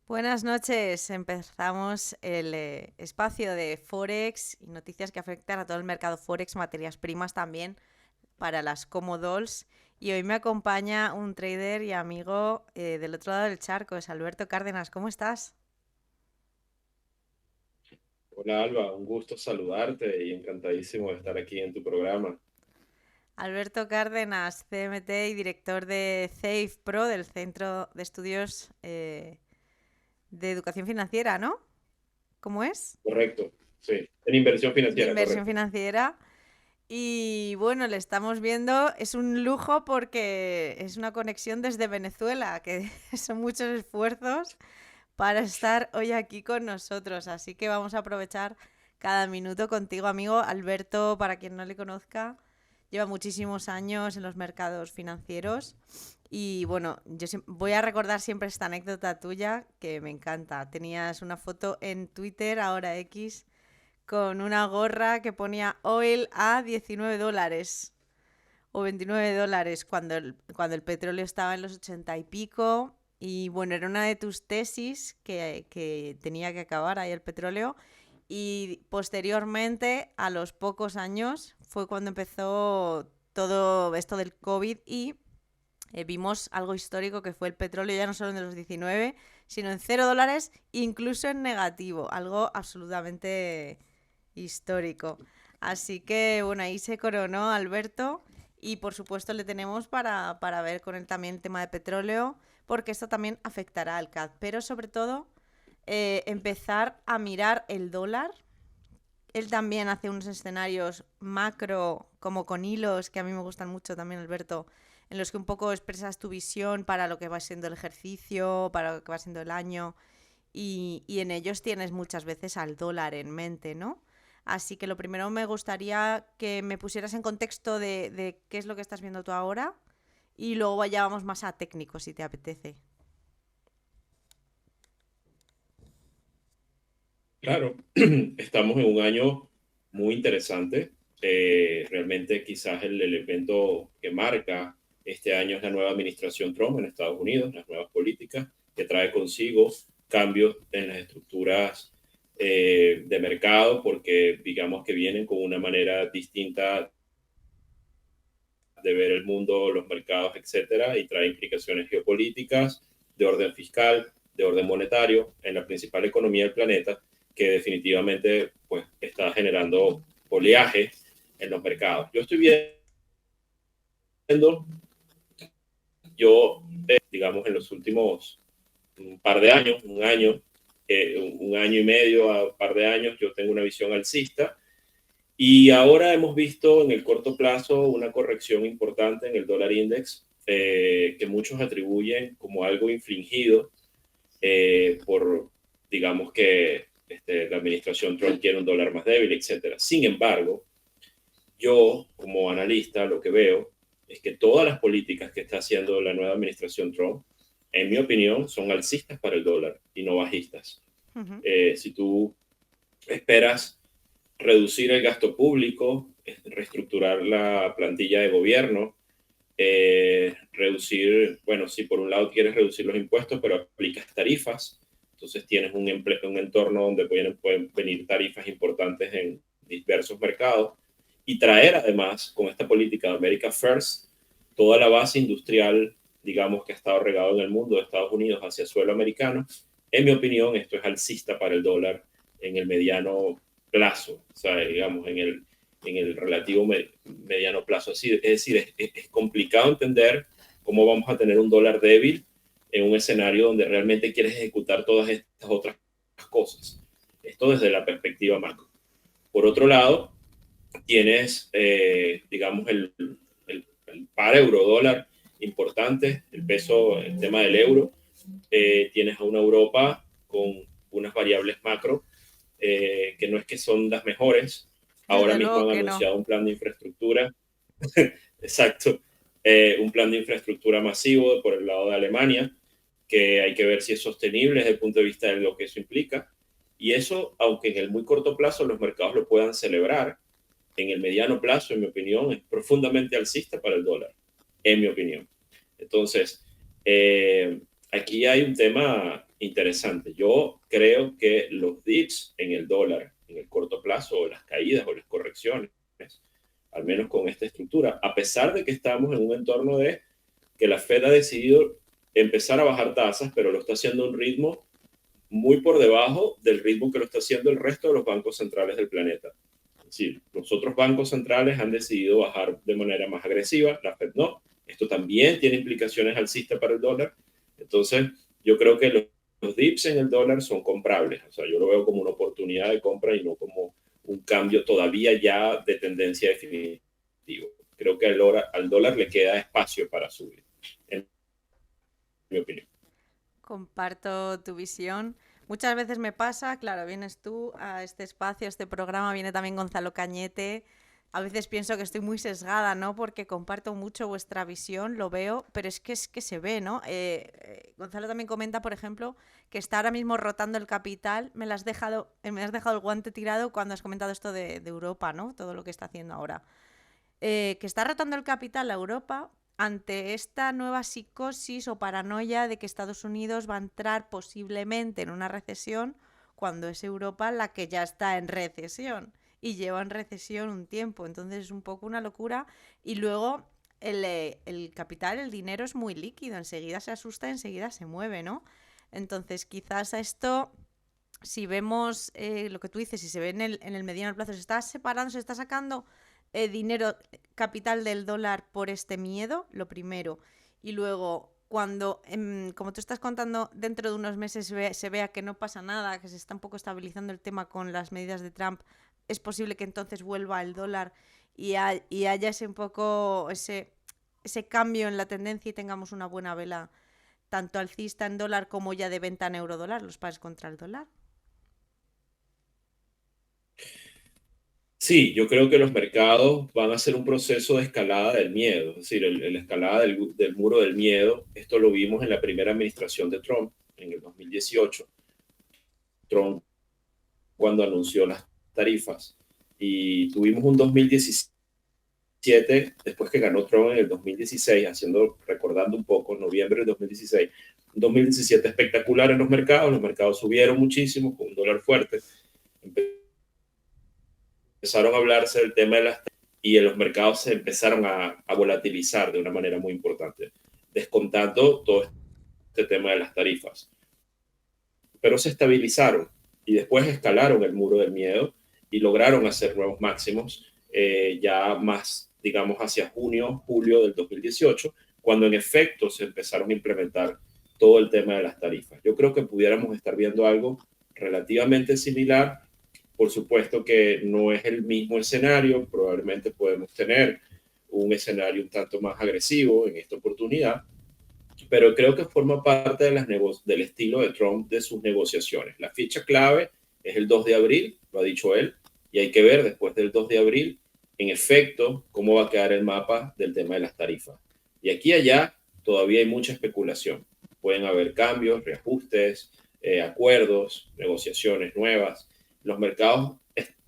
Buenas noches. Empezamos el espacio de Forex y noticias que afectan a todo el mercado Forex, materias primas también para las Comodolls. Y hoy me acompaña un trader y amigo del otro lado del charco, es Alberto Cárdenas. ¿Cómo estás? Hola Alba, un gusto saludarte y encantadísimo de estar aquí en tu programa. Alberto Cárdenas, CMT y director de CEIF Pro, del Centro de Estudios de Educación Financiera, ¿no? ¿Cómo es? Correcto, sí. En inversión De financiera, inversión correcto. financiera. Y bueno, le estamos viendo, es un lujo porque es una conexión desde Venezuela, que son muchos esfuerzos para estar hoy aquí con nosotros. Así que vamos a aprovechar cada minuto contigo, amigo. Alberto, para quien no le conozca, lleva muchísimos años en los mercados financieros. Y bueno, voy a recordar siempre esta anécdota tuya que me encanta. Tenías una foto en Twitter, ahora X, con una gorra que ponía oil a $19 o $29 cuando el petróleo estaba en los 80 y pico. Y bueno, era una de tus tesis que tenía que acabar ahí el petróleo. Y posteriormente, a los pocos años, fue cuando empezó todo esto del COVID y vimos algo histórico que fue el petróleo ya no solo en los 19, sino en $0, incluso en negativo, algo absolutamente histórico. Así que bueno, ahí se coronó Alberto y por supuesto le tenemos para ver con él también el tema de petróleo, porque esto también afectará al CAD, pero sobre todo empezar a mirar el dólar. Él también hace unos escenarios macro, como con hilos, que a mí me gustan mucho también, Alberto, en los que un poco expresas tu visión para lo que va siendo el ejercicio, para lo que va siendo el año, y en ellos tienes muchas veces al dólar en mente, ¿no? Así que lo primero me gustaría que me pusieras en contexto de qué es lo que estás viendo tú ahora y luego ya vamos más a técnico, si te apetece. Claro, estamos en un año muy interesante. Realmente quizás el evento que marca este año es la nueva administración Trump en Estados Unidos, las nuevas políticas que trae consigo cambios en las estructuras de mercado, porque digamos que vienen con una manera distinta de ver el mundo, los mercados, etcétera, y trae implicaciones geopolíticas, de orden fiscal, de orden monetario, en la principal economía del planeta, que definitivamente pues, está generando oleaje en los mercados. Yo estoy viendo, digamos, en los últimos un par de años, un año y medio a un par de años, yo tengo una visión alcista. Y ahora hemos visto en el corto plazo una corrección importante en el dólar index que muchos atribuyen como algo infringido por, digamos que la administración Trump quiere un dólar más débil, etcétera. Sin embargo, yo como analista lo que veo es que todas las políticas que está haciendo la nueva administración Trump, en mi opinión, son alcistas para el dólar y no bajistas. Uh -huh. Si tú esperas reducir el gasto público, reestructurar la plantilla de gobierno, reducir, bueno, si por un lado quieres reducir los impuestos, pero aplicas tarifas, entonces tienes un entorno donde pueden venir tarifas importantes en diversos mercados y traer además con esta política de America First toda la base industrial, digamos, que ha estado regado en el mundo de Estados Unidos hacia suelo americano. En mi opinión, esto es alcista para el dólar en el mediano plazo, o sea, digamos, en el relativo mediano plazo. Es decir, es complicado entender cómo vamos a tener un dólar débil en un escenario donde realmente quieres ejecutar todas estas otras cosas. Esto desde la perspectiva macro. Por otro lado, tienes, digamos, el par euro-dólar importante, el peso, el tema del euro. Tienes a una Europa con unas variables macro que no es que son las mejores. Ahora Desde mismo luego han que no. anunciado un plan de infraestructura, exacto, un plan de infraestructura masivo por el lado de Alemania, que hay que ver si es sostenible desde el punto de vista de lo que eso implica. Y eso, aunque en el muy corto plazo los mercados lo puedan celebrar, en el mediano plazo, en mi opinión, es profundamente alcista para el dólar, en mi opinión. Entonces, aquí hay un tema interesante. Yo creo que los dips en el dólar, en el corto plazo, o las caídas o las correcciones, al menos con esta estructura, a pesar de que estamos en un entorno de que la Fed ha decidido empezar a bajar tasas, pero lo está haciendo a un ritmo muy por debajo del ritmo que lo está haciendo el resto de los bancos centrales del planeta. Es decir, los otros bancos centrales han decidido bajar de manera más agresiva, la Fed no. Esto también tiene implicaciones alcistas para el dólar. Entonces, yo creo que los dips en el dólar son comprables. O sea, yo lo veo como una oportunidad de compra y no como un cambio todavía ya de tendencia definitivo. Creo que al dólar le queda espacio para subir, en mi opinión. Comparto tu visión. Muchas veces me pasa, claro, vienes tú a este espacio, a este programa, viene también Gonzalo Cañete. A veces pienso que estoy muy sesgada, ¿no? Porque comparto mucho vuestra visión, lo veo, pero es que se ve, ¿no? Gonzalo también comenta, por ejemplo, que está ahora mismo rotando el capital. Me has dejado el guante tirado cuando has comentado esto de Europa, ¿no? Todo lo que está haciendo ahora. Que está rotando el capital a Europa ante esta nueva psicosis o paranoia de que Estados Unidos va a entrar posiblemente en una recesión cuando es Europa la que ya está en recesión y lleva en recesión un tiempo. Entonces es un poco una locura. Y luego el capital, el dinero es muy líquido. Enseguida se asusta, enseguida se mueve, ¿no? Entonces quizás a esto, si vemos lo que tú dices, si se ve en el mediano plazo, se está separando, se está sacando dinero, capital del dólar por este miedo, lo primero. Y luego, cuando, como tú estás contando, dentro de unos meses se vea que no pasa nada, que se está un poco estabilizando el tema con las medidas de Trump, es posible que entonces vuelva el dólar y haya ese un poco ese cambio en la tendencia y tengamos una buena vela tanto alcista en dólar como ya de venta en euro dólar, los pares contra el dólar. Sí, yo creo que los mercados van a ser un proceso de escalada del miedo, es decir, la escalada del muro del miedo. Esto lo vimos en la primera administración de Trump, en el 2018. Trump, cuando anunció las tarifas, y tuvimos un 2017, después que ganó Trump en el 2016, recordando un poco, noviembre del 2016, un 2017 espectacular en los mercados subieron muchísimo con un dólar fuerte, empezaron a hablarse del tema de las y en los mercados se empezaron a volatilizar de una manera muy importante, descontando todo este tema de las tarifas. Pero se estabilizaron y después escalaron el muro del miedo y lograron hacer nuevos máximos ya más, digamos, hacia junio, julio del 2018, cuando en efecto se empezaron a implementar todo el tema de las tarifas. Yo creo que pudiéramos estar viendo algo relativamente similar. Por supuesto que no es el mismo escenario, probablemente podemos tener un escenario un tanto más agresivo en esta oportunidad, pero creo que forma parte de del estilo de Trump de sus negociaciones. La fecha clave es el 2 de abril, lo ha dicho él, y hay que ver después del 2 de abril, en efecto, cómo va a quedar el mapa del tema de las tarifas. Y aquí y allá todavía hay mucha especulación. Pueden haber cambios, reajustes, acuerdos, negociaciones nuevas. Los mercados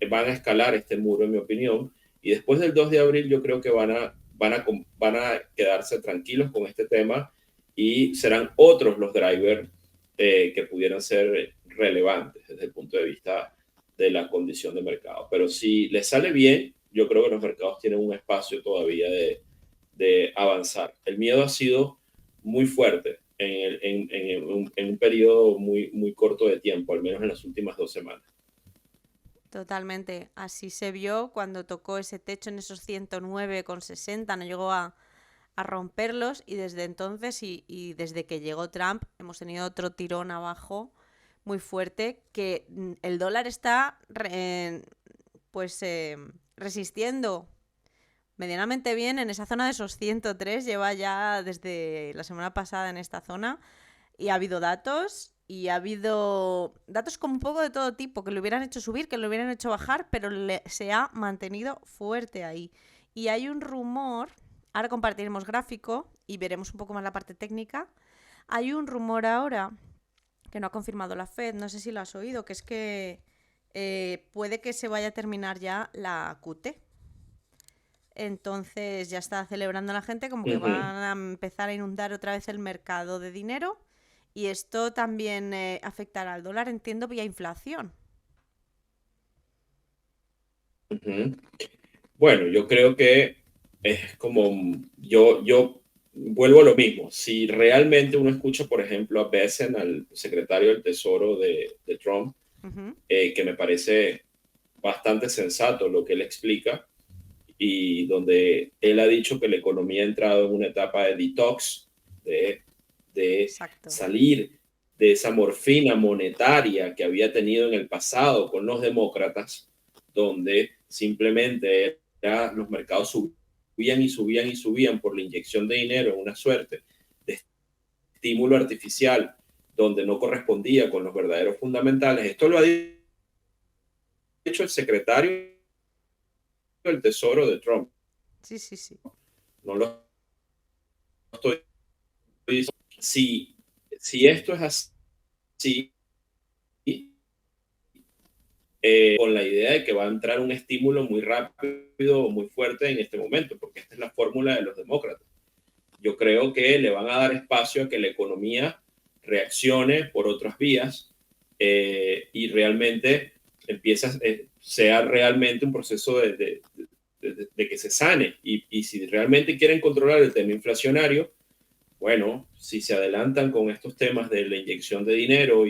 van a escalar este muro, en mi opinión, y después del 2 de abril yo creo que van a quedarse tranquilos con este tema y serán otros los drivers que pudieran ser relevantes desde el punto de vista de la condición de mercado. Pero si les sale bien, yo creo que los mercados tienen un espacio todavía de avanzar. El miedo ha sido muy fuerte en un periodo muy corto de tiempo, al menos en las últimas 2 semanas. Totalmente. Así se vio cuando tocó ese techo en esos 109,60, no llegó a romperlos y desde entonces y desde que llegó Trump hemos tenido otro tirón abajo muy fuerte que el dólar está pues resistiendo medianamente bien en esa zona de esos 103, lleva ya desde la semana pasada en esta zona y ha habido datos y ha habido datos con un poco de todo tipo, que lo hubieran hecho subir, que lo hubieran hecho bajar, pero se ha mantenido fuerte ahí. Y hay un rumor, ahora compartiremos gráfico y veremos un poco más la parte técnica. Hay un rumor ahora que no ha confirmado la Fed, no sé si lo has oído, que es que puede que se vaya a terminar ya la QT. Entonces ya está celebrando la gente como que Uh -huh. van a empezar a inundar otra vez el mercado de dinero Y esto también afectará al dólar, entiendo, vía inflación. Ujú. Bueno, yo creo que es como, yo vuelvo a lo mismo. Si realmente uno escucha, por ejemplo, a Bessent, al secretario del Tesoro de Trump, Ujú. que me parece bastante sensato lo que él explica, y donde él ha dicho que la economía ha entrado en una etapa de detox, de Exacto. salir de esa morfina monetaria que había tenido en el pasado con los demócratas, donde simplemente los mercados subían y subían y subían por la inyección de dinero en una suerte de estímulo artificial donde no correspondía con los verdaderos fundamentales. Esto lo ha dicho el secretario del Tesoro de Trump. Sí, sí, sí. No lo estoy diciendo. Si esto es así, con la idea de que va a entrar un estímulo muy rápido, muy fuerte en este momento, porque esta es la fórmula de los demócratas. Yo creo que le van a dar espacio a que la economía reaccione por otras vías, y realmente sea realmente un proceso de que se sane. Y si realmente quieren controlar el tema inflacionario, bueno, si se adelantan con estos temas de la inyección de dinero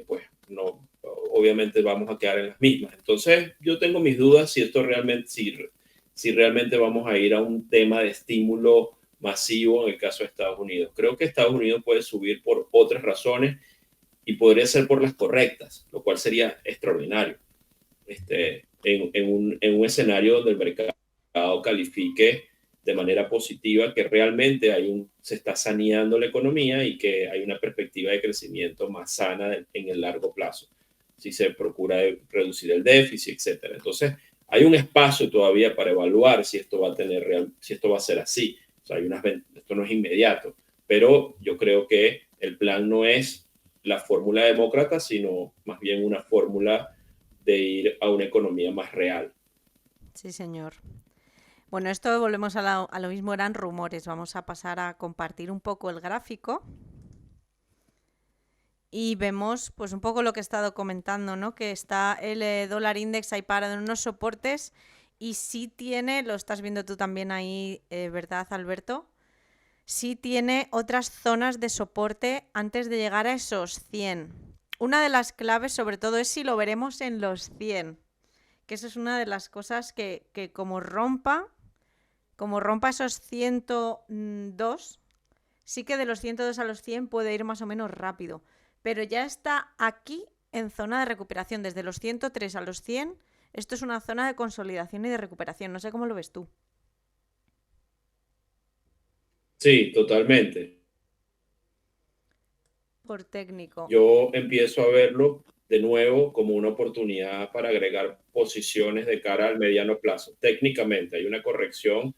pues no, obviamente vamos a quedar en las mismas. Entonces, yo tengo mis dudas si esto realmente, si realmente vamos a ir a un tema de estímulo masivo en el caso de Estados Unidos. Creo que Estados Unidos puede subir por otras razones y podría ser por las correctas, lo cual sería extraordinario. En un escenario donde el mercado califique de manera positiva que realmente se está saneando la economía y que hay una perspectiva de crecimiento más sana en el largo plazo, si se procura reducir el déficit, etcétera. Entonces, hay un espacio todavía para evaluar si esto va a si esto va a ser así. O sea, esto no es inmediato, pero yo creo que el plan no es la fórmula demócrata, sino más bien una fórmula de ir a una economía más real. Sí, señor. Bueno, esto volvemos a lo mismo, eran rumores. Vamos a pasar a compartir un poco el gráfico y vemos pues un poco lo que he estado comentando, ¿no? Que está el dólar index ahí parado en unos soportes y sí tiene, lo estás viendo tú también ahí, ¿verdad, Alberto? Sí tiene otras zonas de soporte antes de llegar a esos 100. Una de las claves sobre todo es si lo veremos en los 100, que eso es una de las cosas que como rompa esos 102, sí que de los 102 a los 100 puede ir más o menos rápido, pero ya está aquí en zona de recuperación, desde los 103 a los 100, esto es una zona de consolidación y de recuperación, no sé cómo lo ves tú. Sí, totalmente. Por técnico. Yo empiezo a verlo de nuevo como una oportunidad para agregar posiciones de cara al mediano plazo. Técnicamente hay una corrección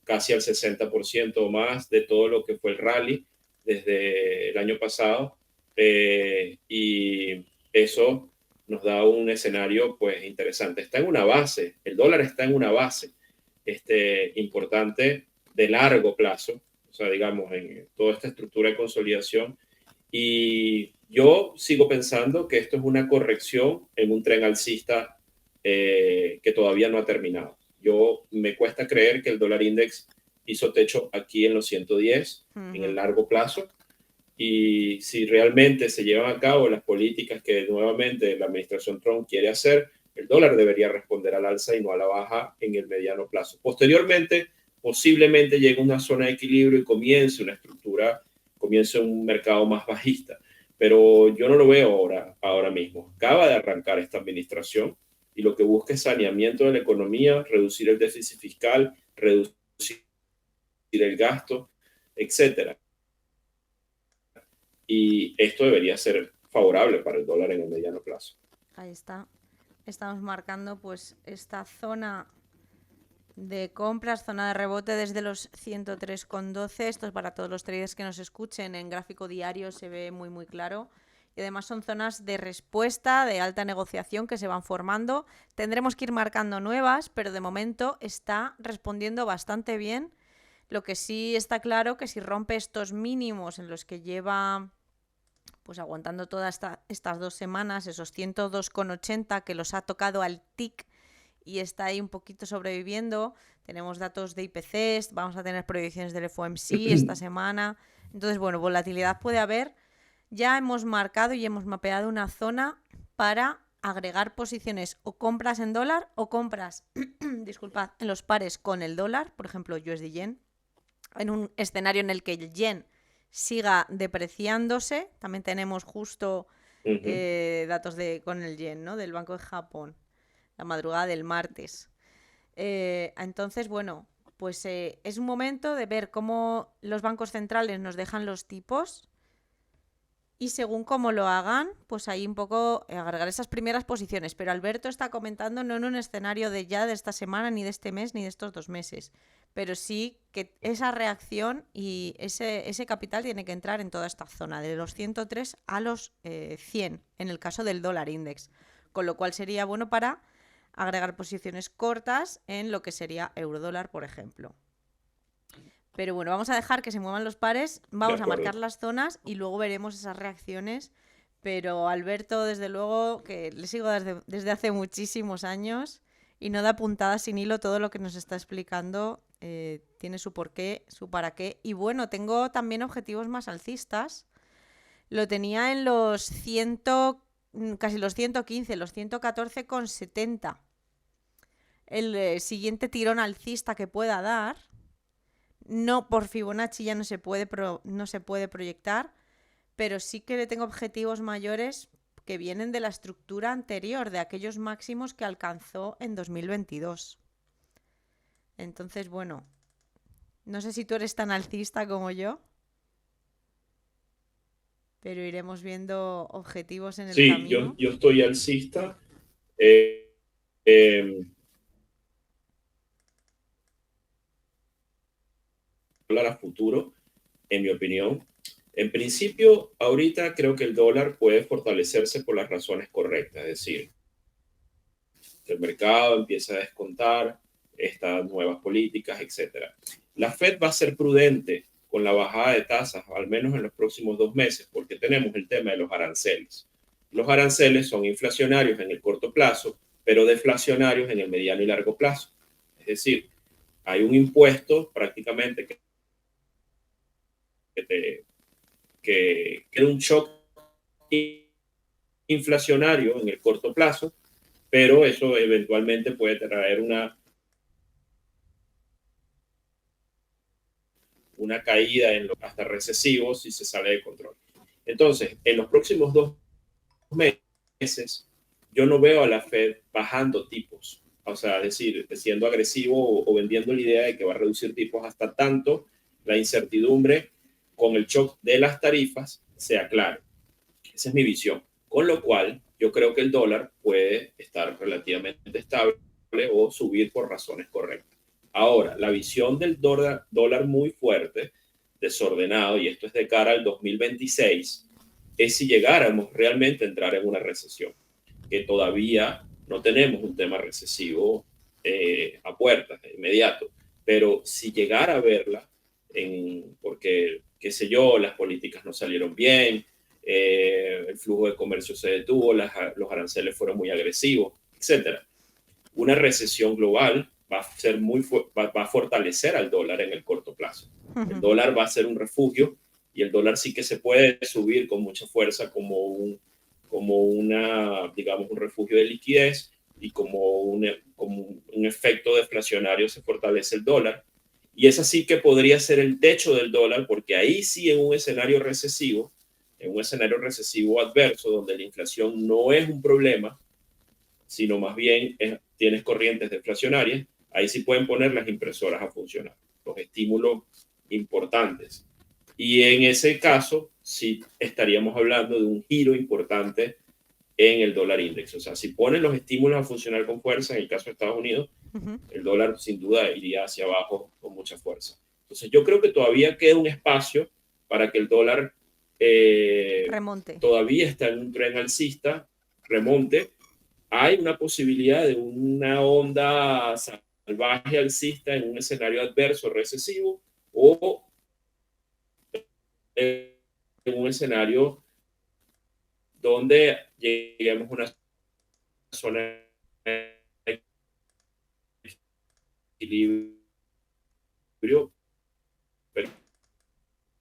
casi al 60% o más de todo lo que fue el rally desde el año pasado, y eso nos da un escenario pues interesante. Está en una base, el dólar está en una base importante de largo plazo, o sea, digamos, en toda esta estructura de consolidación, y yo sigo pensando que esto es una corrección en un tren alcista, que todavía no ha terminado. Me cuesta creer que el dólar index hizo techo aquí en los 110 en el Ujú. largo plazo, y si realmente se llevan a cabo las políticas que nuevamente la administración Trump quiere hacer, el dólar debería responder al alza y no a la baja en el mediano plazo. Posteriormente, posiblemente llegue a una zona de equilibrio y comience un mercado más bajista, pero yo no lo veo ahora mismo. Acaba de arrancar esta administración y lo que busca es saneamiento de la economía, reducir el déficit fiscal, reducir el gasto, etcétera. Y esto debería ser favorable para el dólar en el mediano plazo. Ahí está. Estamos marcando pues esta zona de compras, zona de rebote desde los 103,12. Esto es para todos los traders que nos escuchen. En gráfico diario se ve muy muy claro. Y además son zonas de respuesta, de alta negociación que se van formando. Tendremos que ir marcando nuevas, pero de momento está respondiendo bastante bien. Lo que sí está claro que si rompe estos mínimos en los que lleva pues aguantando todas estas 2 semanas, esos 102,80 que los ha tocado al TIC y está ahí un poquito sobreviviendo. Tenemos datos de IPCs, vamos a tener proyecciones del FOMC esta semana. Entonces, bueno, volatilidad puede haber. Ya hemos marcado y hemos mapeado una zona para agregar posiciones o compras en dólar o compras, disculpad, en los pares con el dólar, por ejemplo, USD Yen, en un escenario en el que el yen siga depreciándose. También tenemos justo datos con el yen, ¿no? Del Banco de Japón, la madrugada del martes. Entonces, bueno, pues es un momento de ver cómo los bancos centrales nos dejan los tipos y según cómo lo hagan, pues ahí un poco agregar esas primeras posiciones. Pero Alberto está comentando no en un escenario de ya de esta semana, ni de este mes, ni de estos 2 meses. Pero sí que esa reacción y ese capital tiene que entrar en toda esta zona, de los 103 a los 100, en el caso del dólar index. Con lo cual sería bueno para agregar posiciones cortas en lo que sería eurodólar, por ejemplo. Pero bueno, vamos a dejar que se muevan los pares, De vamos a marcar acuerdo. las zonas y luego veremos esas reacciones. Pero Alberto, desde luego, que le sigo desde hace muchísimos años y no da puntada sin hilo todo lo que nos está explicando. Tiene su porqué, su para qué. Y bueno, tengo también objetivos más alcistas. Lo tenía en los 100, casi los 115, los 114,70. El siguiente tirón alcista que pueda dar. No, por Fibonacci ya no se puede proyectar, pero sí que le tengo objetivos mayores que vienen de la estructura anterior, de aquellos máximos que alcanzó en 2022. Entonces, bueno, no sé si tú eres tan alcista como yo, pero iremos viendo objetivos en el Sí, camino. yo estoy alcista. Eh, eh, Dólar a futuro, en mi opinión. En principio, ahorita creo que el dólar puede fortalecerse por las razones correctas, es decir, que el mercado empieza a descontar estas nuevas políticas, etcétera. La Fed va a ser prudente con la bajada de tasas, al menos en los próximos 2 meses, porque tenemos el tema de los aranceles. Los aranceles son inflacionarios en el corto plazo, pero deflacionarios en el mediano y largo plazo. Es decir, hay un impuesto prácticamente que crea un shock inflacionario en el corto plazo, pero eso eventualmente puede traer una caída en lo hasta recesivo si se sale de control. Entonces, en los próximos 2 meses, yo no veo a la Fed bajando tipos, o sea, decir, siendo agresivo o vendiendo la idea de que va a reducir tipos hasta tanto la incertidumbre con el shock de las tarifas sea claro. Esa es mi visión. Con lo cual, yo creo que el dólar puede estar relativamente estable o subir por razones correctas. Ahora, la visión del dólar muy fuerte, desordenado, y esto es de cara al 2026, es si llegáramos realmente a entrar en una recesión, que todavía no tenemos un tema recesivo a puertas, inmediato, pero si llegara a verla, porque, qué sé yo, las políticas no salieron bien, el flujo de comercio se detuvo, los aranceles fueron muy agresivos, etcétera. Una recesión global va a ser va a fortalecer al dólar en el corto plazo. El dólar va a ser un refugio y el dólar sí que se puede subir con mucha fuerza digamos, un refugio de liquidez y como un efecto deflacionario se fortalece el dólar. Y es así que podría ser el techo del dólar, porque ahí sí en un escenario recesivo adverso, donde la inflación no es un problema, sino más bien tienes corrientes deflacionarias, ahí sí pueden poner las impresoras a funcionar, los estímulos importantes. Y en ese caso, sí estaríamos hablando de un giro importante en el dólar index. O sea, si ponen los estímulos a funcionar con fuerza, en el caso de Estados Unidos, el dólar sin duda iría hacia abajo con mucha fuerza. Entonces, yo creo que todavía queda un espacio para que el dólar Remonte. todavía está en un tren alcista, remonte. Hay una posibilidad de una onda salvaje alcista en un escenario adverso recesivo, o en un escenario donde lleguemos a una zona de equilibrio, pero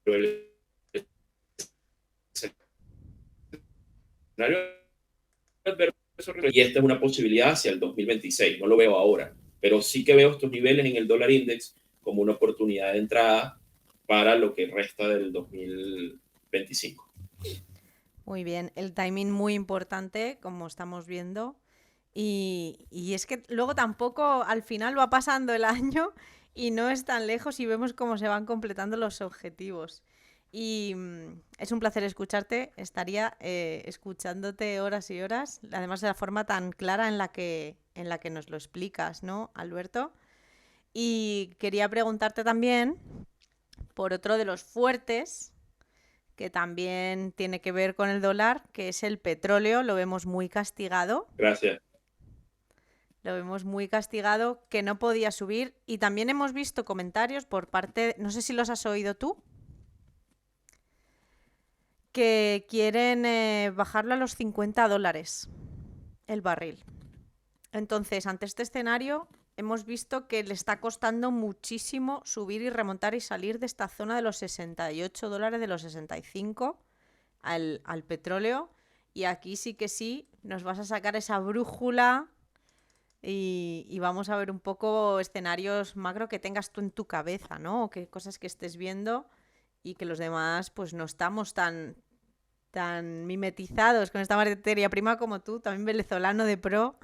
el escenario adverso, y esta es una posibilidad hacia el 2026, no lo veo ahora, pero sí que veo estos niveles en el dólar index como una oportunidad de entrada para lo que resta del 2025. Muy bien, el timing muy importante, como estamos viendo. Y es que luego tampoco al final va pasando el año y no es tan lejos y vemos cómo se van completando los objetivos. Y es un placer escucharte, estaría escuchándote horas y horas, además de la forma tan clara en la que nos lo explicas, ¿no, Alberto? Y quería preguntarte también por otro de los fuertes, que también tiene que ver con el dólar, que es el petróleo, lo vemos muy castigado. Gracias. Lo vemos muy castigado, que no podía subir. Y también hemos visto comentarios por parte, no sé si los has oído tú, que quieren bajarlo a los $50 el barril. Entonces, ante este escenario, hemos visto que le está costando muchísimo subir y remontar y salir de esta zona de los $68, de los 65 al petróleo. Y aquí sí que sí, nos vas a sacar esa brújula y vamos a ver un poco escenarios macro que tengas tú en tu cabeza, ¿no? O qué cosas que estés viendo y que los demás pues no estamos tan mimetizados con esta materia prima como tú, también venezolano de pro.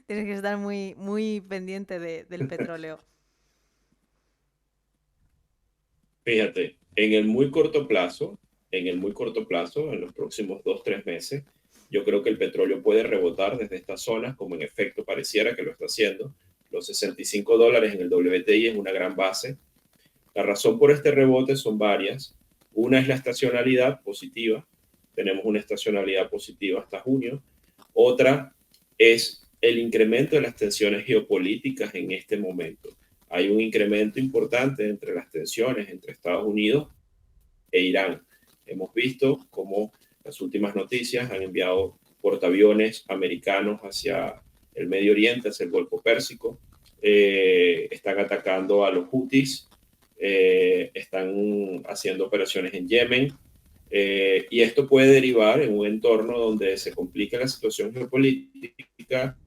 Tienes que estar muy pendiente del petróleo. Fíjate, en los próximos 2, 3 meses, yo creo que el petróleo puede rebotar desde estas zonas, como en efecto pareciera que lo está haciendo. Los $65 en el WTI es una gran base. La razón por este rebote son varias. Una es la estacionalidad positiva. Tenemos una estacionalidad positiva hasta junio. Otra es el incremento de las tensiones geopolíticas en este momento. Hay un incremento importante entre las tensiones entre Estados Unidos e Irán. Hemos visto cómo las últimas noticias han enviado portaaviones americanos hacia el Medio Oriente, hacia el Golfo Pérsico. Están atacando a los Houthis, están haciendo operaciones en Yemen, y esto puede derivar en un entorno donde se complica la situación geopolítica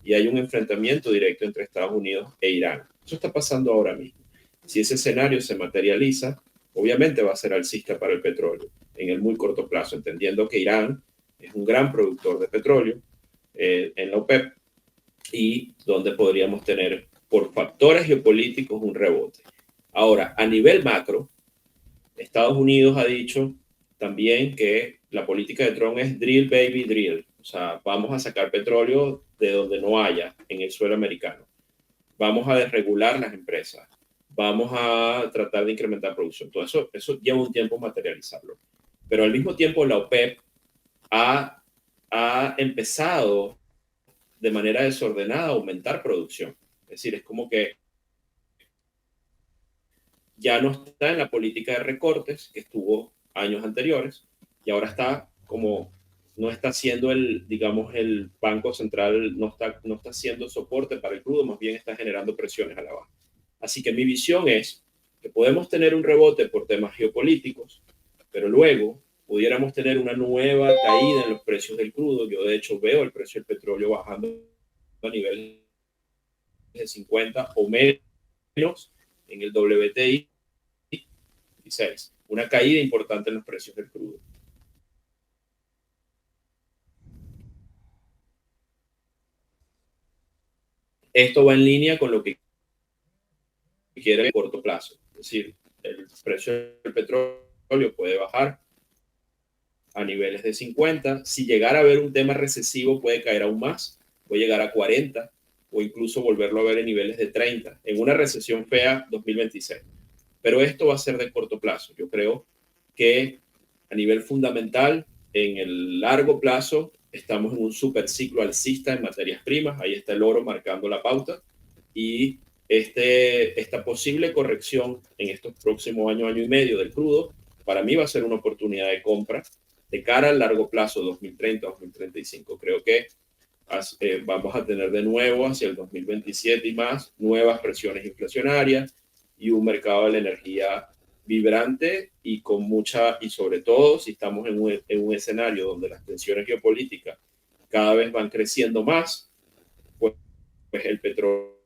y hay un enfrentamiento directo entre Estados Unidos e Irán. Eso está pasando ahora mismo. Si ese escenario se materializa, obviamente va a ser alcista para el petróleo en el muy corto plazo, entendiendo que Irán es un gran productor de petróleo en la OPEP y donde podríamos tener por factores geopolíticos un rebote. Ahora, a nivel macro, Estados Unidos ha dicho también que la política de Trump es drill, baby, drill. O sea, vamos a sacar petróleo de donde no haya en el suelo americano. Vamos a desregular las empresas. Vamos a tratar de incrementar producción. Todo eso lleva un tiempo materializarlo. Pero al mismo tiempo la OPEP ha empezado de manera desordenada a aumentar producción. Es decir, es como que ya no está en la política de recortes que estuvo años anteriores y ahora está como no está haciendo digamos, el Banco Central no está haciendo soporte para el crudo, más bien está generando presiones a la baja. Así que mi visión es que podemos tener un rebote por temas geopolíticos, pero luego pudiéramos tener una nueva caída en los precios del crudo. Yo de hecho veo el precio del petróleo bajando a niveles de 50 o menos en el WTI, una caída importante en los precios del crudo. Esto va en línea con lo que quiere a corto plazo. Es decir, el precio del petróleo puede bajar a niveles de 50. Si llegara a haber un tema recesivo, puede caer aún más, puede llegar a 40 o incluso volverlo a ver en niveles de 30 en una recesión fea 2026. Pero esto va a ser de corto plazo. Yo creo que a nivel fundamental, en el largo plazo, estamos en un super ciclo alcista en materias primas. Ahí está el oro marcando la pauta. Y esta posible corrección en estos próximos años, año y medio del crudo, para mí va a ser una oportunidad de compra de cara al largo plazo, 2030-2035. Creo que vamos a tener de nuevo hacia el 2027 y más nuevas presiones inflacionarias y un mercado de la energía vibrante y con mucha, y sobre todo si estamos en un escenario donde las tensiones geopolíticas cada vez van creciendo más, pues el petróleo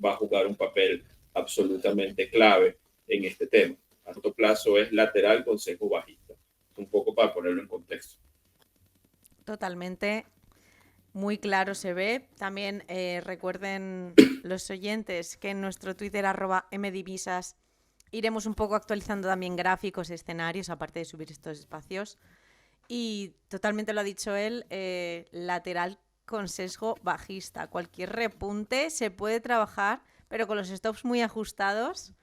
va a jugar un papel absolutamente clave en este tema. A corto plazo es lateral con sesgo bajista, un poco para ponerlo en contexto. Totalmente, muy claro se ve. También recuerden los oyentes que en nuestro Twitter @mdivisas iremos un poco actualizando también gráficos, escenarios, aparte de subir estos espacios. Y totalmente lo ha dicho él, lateral con sesgo bajista. Cualquier repunte se puede trabajar, pero con los stops muy ajustados,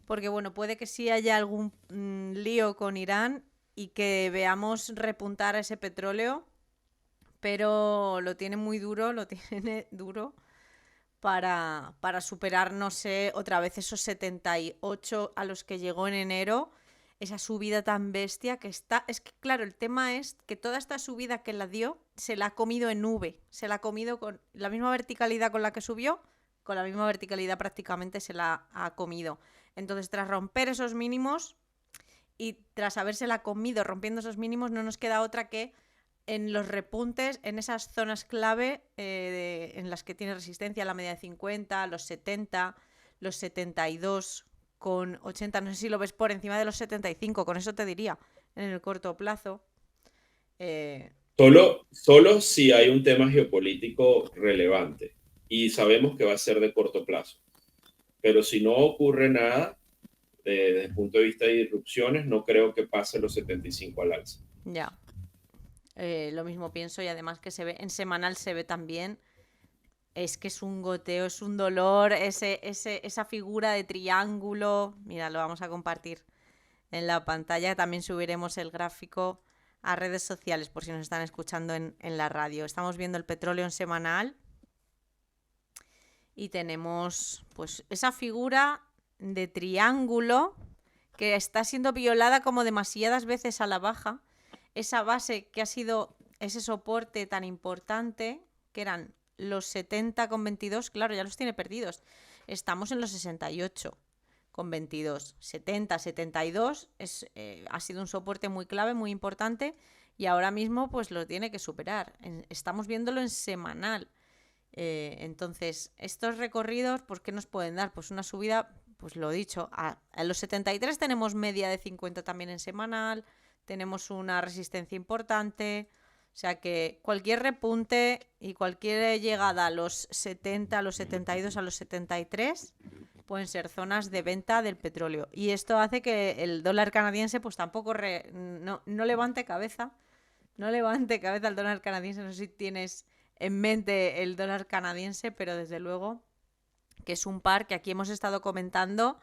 porque bueno, puede que sí haya algún lío con Irán y que veamos repuntar a ese petróleo, pero lo tiene muy duro, lo tiene duro para superar, no sé, otra vez esos 78 a los que llegó en enero, esa subida tan bestia que está. Es que, claro, el tema es que toda esta subida que la dio se la ha comido en V, se la ha comido con la misma verticalidad con la que subió, con la misma verticalidad prácticamente se la ha comido. Entonces, tras romper esos mínimos y tras habérsela comido rompiendo esos mínimos, no nos queda otra que en los repuntes, en esas zonas clave en las que tiene resistencia, la media de 50, los 70, los 72 con 80, no sé si lo ves por encima de los 75, con eso te diría, en el corto plazo. Solo si hay un tema geopolítico relevante y sabemos que va a ser de corto plazo. Pero si no ocurre nada, desde el punto de vista de disrupciones, no creo que pase los 75 al alza. Ya. Lo mismo pienso, y además que se ve en semanal, se ve también. Es que es un goteo, es un dolor, esa figura de triángulo. Mira, lo vamos a compartir en la pantalla. También subiremos el gráfico a redes sociales por si nos están escuchando en la radio. Estamos viendo el petróleo en semanal y tenemos pues esa figura de triángulo que está siendo violada como demasiadas veces a la baja. Esa base que ha sido ese soporte tan importante, que eran los 70,22, claro, ya los tiene perdidos. Estamos en los 68,22. 70, 72 ha sido un soporte muy clave, muy importante, y ahora mismo pues lo tiene que superar. Estamos viéndolo en semanal. Entonces, estos recorridos, pues, ¿qué nos pueden dar? Pues una subida, pues lo dicho, a los 73 tenemos media de 50 también en semanal, tenemos una resistencia importante, o sea que cualquier repunte y cualquier llegada a los 70, a los 72, a los 73 pueden ser zonas de venta del petróleo. Y esto hace que el dólar canadiense pues tampoco no levante cabeza. No levante cabeza el dólar canadiense. No sé si tienes en mente el dólar canadiense, pero desde luego que es un par que aquí hemos estado comentando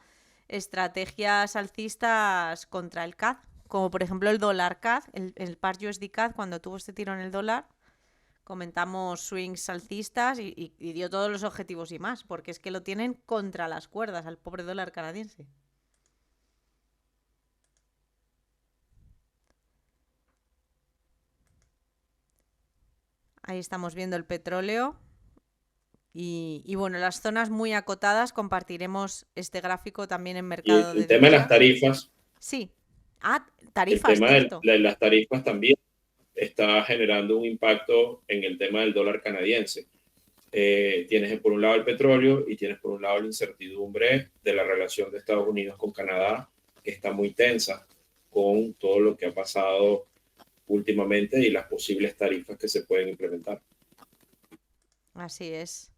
estrategias alcistas contra el CAD, como por ejemplo el dólar CAD, el par USD CAD, cuando tuvo este tiro en el dólar, comentamos swings alcistas y dio todos los objetivos y más, porque es que lo tienen contra las cuerdas al pobre dólar canadiense. Ahí estamos viendo el petróleo. Y bueno, las zonas muy acotadas, compartiremos este gráfico también en Y mercado de el tema de las divisas. tarifas, Sí. el Tarifas, tema cierto. de las tarifas también está generando un impacto en el tema del dólar canadiense. Tienes por un lado el petróleo y tienes por un lado la incertidumbre de la relación de Estados Unidos con Canadá, que está muy tensa con todo lo que ha pasado últimamente y las posibles tarifas que se pueden implementar. Así es.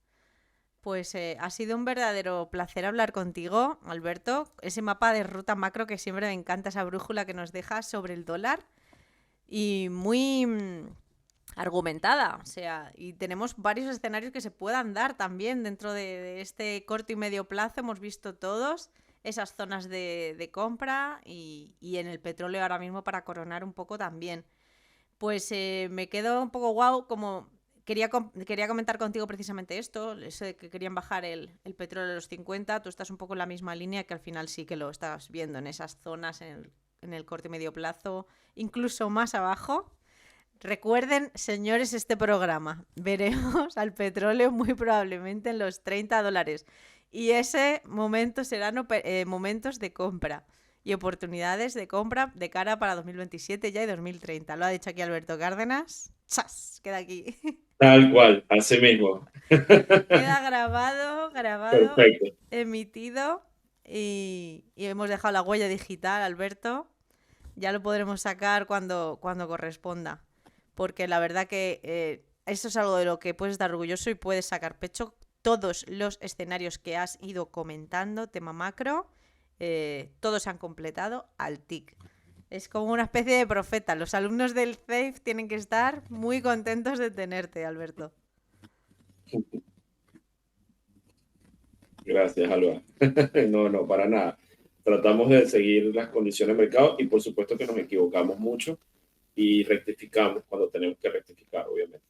Pues ha sido un verdadero placer hablar contigo, Alberto. Ese mapa de ruta macro que siempre me encanta, esa brújula que nos deja sobre el dólar. Y muy argumentada, o sea, y tenemos varios escenarios que se puedan dar también dentro de este corto y medio plazo. Hemos visto todos esas zonas de compra y en el petróleo ahora mismo para coronar un poco también. Pues me quedo un poco guau, como quería comentar contigo precisamente esto, eso de que querían bajar el petróleo a los 50. Tú estás un poco en la misma línea, que al final sí que lo estás viendo en esas zonas, en el corto y medio plazo, incluso más abajo. Recuerden, señores, este programa. Veremos al petróleo muy probablemente en los $30. Y ese momento serán momentos de compra y oportunidades de compra de cara para 2027 ya y 2030. Lo ha dicho aquí Alberto Cárdenas. ¡Chas! Queda aquí. Tal cual, así mismo. Queda grabado, Perfecto. emitido y hemos dejado la huella digital, Alberto. Ya lo podremos sacar cuando corresponda. Porque la verdad que eso es algo de lo que puedes estar orgulloso y puedes sacar pecho. Todos los escenarios que has ido comentando, tema macro, todos se han completado al TIC. Es como una especie de profeta. Los alumnos del CEIF tienen que estar muy contentos de tenerte, Alberto. Gracias, Alba. No, no, para nada. Tratamos de seguir las condiciones de mercado y por supuesto que nos equivocamos mucho y rectificamos cuando tenemos que rectificar, obviamente.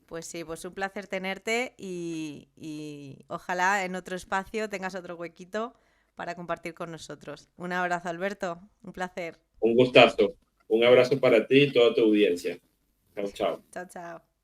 Pues sí, pues un placer tenerte y ojalá en otro espacio tengas otro huequito para compartir con nosotros. Un abrazo, Alberto. Un placer. Un gustazo. Un abrazo para ti y toda tu audiencia. Chao, chao. Chao, chao.